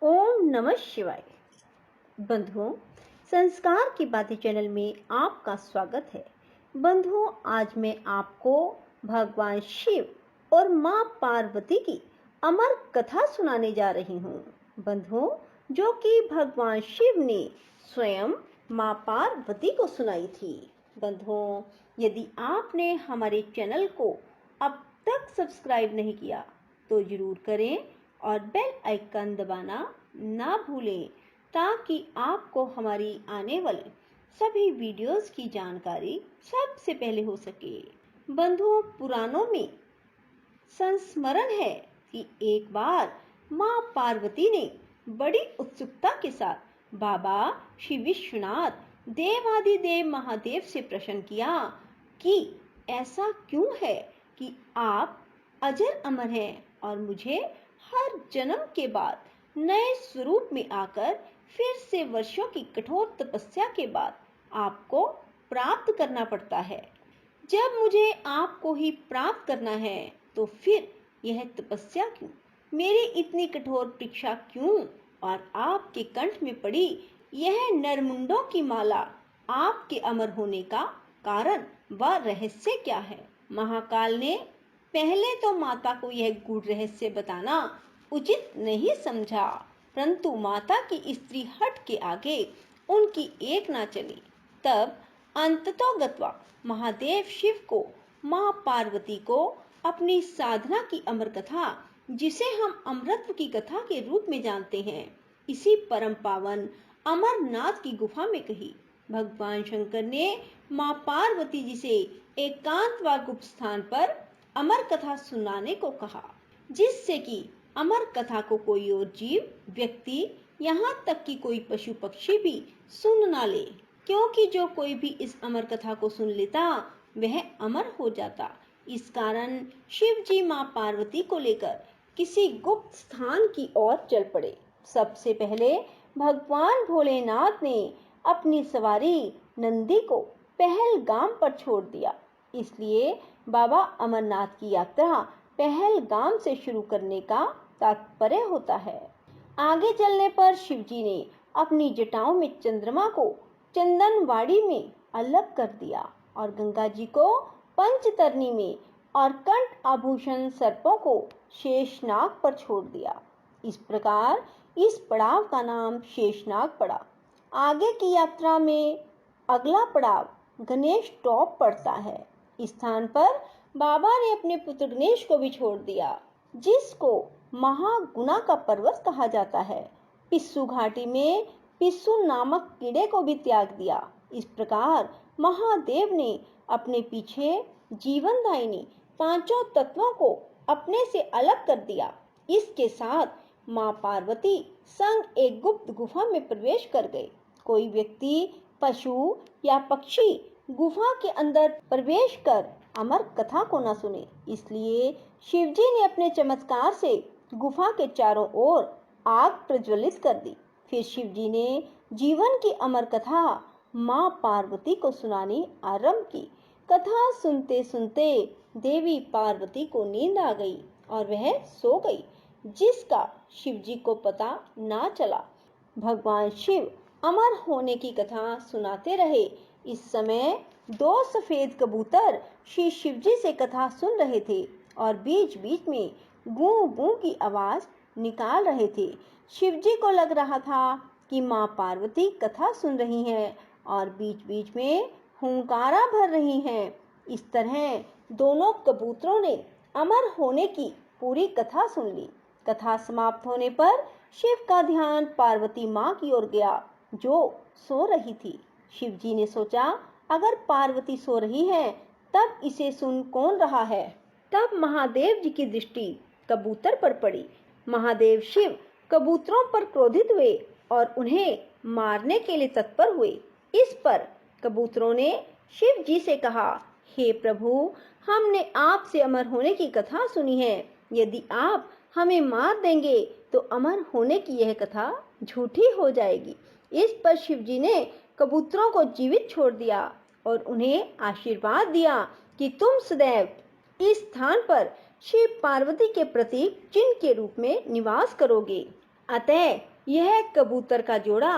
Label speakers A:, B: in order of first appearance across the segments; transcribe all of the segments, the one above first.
A: ओम नमः शिवाय। बंधुओं, संस्कार की बातें चैनल में आपका स्वागत है। बंधुओं, आज मैं आपको भगवान शिव और माँ पार्वती की अमर कथा सुनाने जा रही हूँ। बंधुओं, जो कि भगवान शिव ने स्वयं माँ पार्वती को सुनाई थी। बंधुओं, यदि आपने हमारे चैनल को अब तक सब्सक्राइब नहीं किया तो जरूर करें और बेल आइकन दबाना ना भूलें, ताकि आपको हमारी आने वाली सभी वीडियोस की जानकारी सबसे पहले हो सके। बंधुओं, पुराणों में संस्मरण है कि एक बार माँ पार्वती ने बड़ी उत्सुकता के साथ बाबा श्री विश्वनाथ देवादिदेव महादेव से प्रश्न किया कि ऐसा क्यों है कि आप अजर अमर हैं और मुझे हर जन्म के बाद नए स्वरूप में आकर फिर से वर्षों की कठोर तपस्या के बाद आपको प्राप्त करना पड़ता है। जब मुझे आपको ही प्राप्त करना है तो फिर यह तपस्या क्यों, मेरी इतनी कठोर परीक्षा क्यों, और आपके कंठ में पड़ी यह नरमुंडों की माला आपके अमर होने का कारण व रहस्य क्या है? महाकाल ने पहले तो माता को यह गूढ़ रहस्य बताना उचित नहीं समझा, परंतु माता की स्त्री हट के आगे उनकी एक ना चली। तब अंततोगत्वा महादेव शिव को माँ पार्वती को अपनी साधना की अमर कथा, जिसे हम अमृत की कथा के रूप में जानते हैं, इसी परम पावन अमरनाथ की गुफा में कही। भगवान शंकर ने माँ पार्वती जी से एकांत व गुप्त स्थान पर अमर कथा सुनाने को कहा, जिससे कि अमर कथा को कोई और जीव, व्यक्ति, यहाँ तक कि कोई पशु पक्षी भी सुन ना ले, क्योंकि जो कोई भी इस अमर कथा को सुन लेता वह अमर हो जाता। इस कारण शिव जी माँ पार्वती को लेकर किसी गुप्त स्थान की ओर चल पड़े। सबसे पहले भगवान भोलेनाथ ने अपनी सवारी नंदी को पहलगाम पर छोड़ दिया। इसलिए बाबा अमरनाथ की यात्रा पहलगाम से शुरू करने का तात्पर्य होता है। आगे चलने पर शिव जी ने अपनी जटाओं में चंद्रमा को चंदनवाड़ी में अलग कर दिया और गंगा जी को पंचतरणी में और कंठ आभूषण सर्पों को शेषनाग पर छोड़ दिया। इस प्रकार इस पड़ाव का नाम शेषनाग पड़ा। आगे की यात्रा में अगला पड़ाव गणेश टॉप पड़ता है। इस स्थान पर बाबा ने अपने पुत्र गणेश को भी छोड़ दिया, जिसको महागुना का पर्वत कहा जाता है। पिस्सू घाटी में पिस्सू नामक कीड़े को भी त्याग दिया। इस प्रकार महादेव ने अपने पीछे जीवनदायिनी पांचों तत्वों को अपने से अलग कर दिया। इसके साथ माँ पार्वती संग एक गुप्त गुफा में प्रवेश कर गए। कोई व्यक्ति, पशु या पक्षी गुफा के अंदर प्रवेश कर अमर कथा को न सुने, इसलिए शिवजी ने अपने चमत्कार से गुफा के चारों ओर आग प्रज्वलित कर दी। फिर शिवजी ने जीवन की अमर कथा माँ पार्वती को सुनानी आरंभ की। कथा सुनते सुनते देवी पार्वती को नींद आ गई और वह सो गई, जिसका शिवजी को पता ना चला। भगवान शिव अमर होने की कथा सुनाते रहे। इस समय दो सफेद कबूतर श्री शिवजी से कथा सुन रहे थे और बीच बीच में गूं गूं की आवाज निकाल रहे थे। शिवजी को लग रहा था कि माँ पार्वती कथा सुन रही हैं और बीच बीच में हुंकारा भर रही हैं। इस तरह दोनों कबूतरों ने अमर होने की पूरी कथा सुन ली। कथा समाप्त होने पर शिव का ध्यान पार्वती माँ की ओर गया, जो सो रही थी। शिवजी ने सोचा, अगर पार्वती सो रही है तब इसे सुन कौन रहा है? तब महादेव जी की दृष्टि कबूतर पर पड़ी। महादेव शिव कबूतरों पर क्रोधित हुए और उन्हें मारने के लिए तत्पर हुए। इस पर कबूतरों ने शिव जी से कहा, हे प्रभु, हमने आपसे अमर होने की कथा सुनी है। यदि आप हमें मार देंगे तो अमर होने की यह कथा झूठी हो जाएगी। इस पर शिव जी ने कबूतरों को जीवित छोड़ दिया और उन्हें आशीर्वाद दिया कि तुम सदैव इस स्थान पर शिव पार्वती के प्रतीक चिन्ह के रूप में निवास करोगे। अतः यह कबूतर का जोड़ा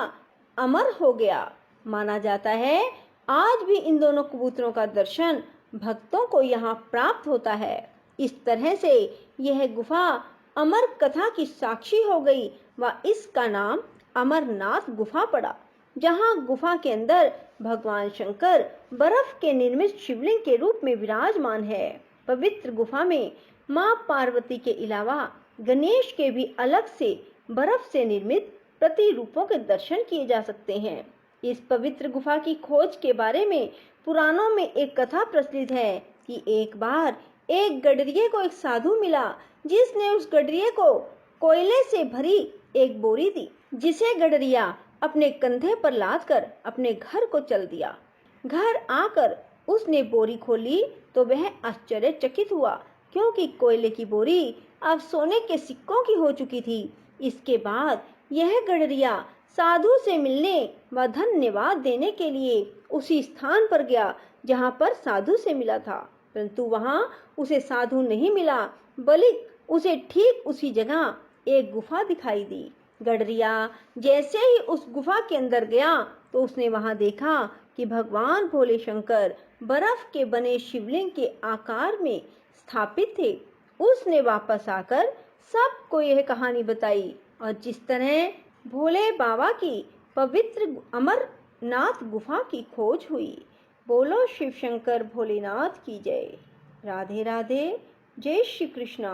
A: अमर हो गया। माना जाता है आज भी इन दोनों कबूतरों का दर्शन भक्तों को यहाँ प्राप्त होता है। इस तरह से यह गुफा अमर कथा की साक्षी हो गई व इसका नाम अमरनाथ गुफा पड़ा, जहाँ गुफा के अंदर भगवान शंकर बर्फ के निर्मित शिवलिंग के रूप में विराजमान है। पवित्र गुफा में मां पार्वती के अलावा गणेश के भी अलग से बर्फ से निर्मित प्रतिरूपों के दर्शन किए जा सकते हैं। इस पवित्र गुफा की खोज के बारे में पुराणों में एक कथा प्रचलित है कि एक बार एक गडरिये को एक साधु मिला, जिसने उस गडरिये को कोयले से भरी एक बोरी दी, जिसे गडरिया अपने कंधे पर लादकर अपने घर को चल दिया। घर आकर उसने बोरी खोली तो वह आश्चर्यचकित हुआ, क्योंकि कोयले की बोरी अब सोने के सिक्कों की हो चुकी थी। इसके बाद यह गडरिया साधु से मिलने व धन्यवाद देने के लिए उसी स्थान पर गया जहाँ पर साधु से मिला था, परंतु वहाँ उसे साधु नहीं मिला, बल्कि उसे ठीक उसी जगह एक गुफा दिखाई दी। गडरिया जैसे ही उस गुफा के अंदर गया तो उसने वहां देखा कि भगवान भोले शंकर बर्फ के बने शिवलिंग के आकार में स्थापित थे। उसने वापस आकर सबको यह कहानी बताई और जिस तरह भोले बाबा की पवित्र अमरनाथ गुफा की खोज हुई। बोलो शिव शंकर भोलेनाथ की जय। राधे राधे, जय श्री कृष्णा।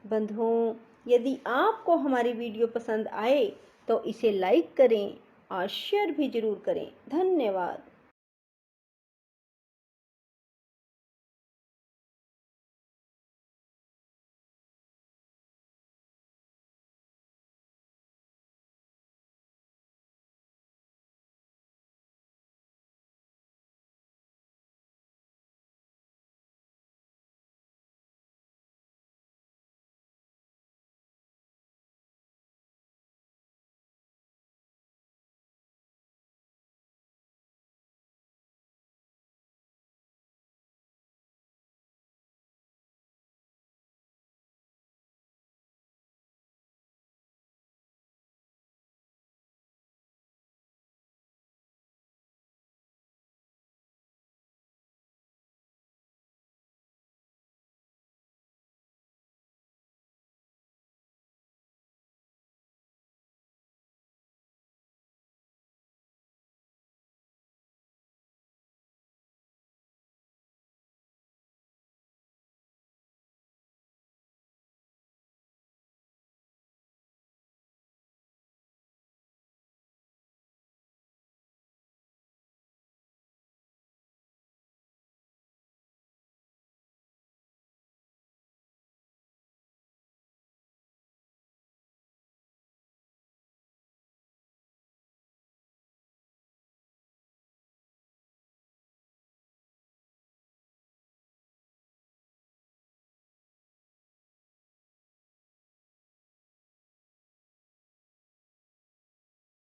A: बंधुओं, यदि आपको हमारी वीडियो पसंद आए तो इसे लाइक करें और शेयर भी जरूर करें। धन्यवाद।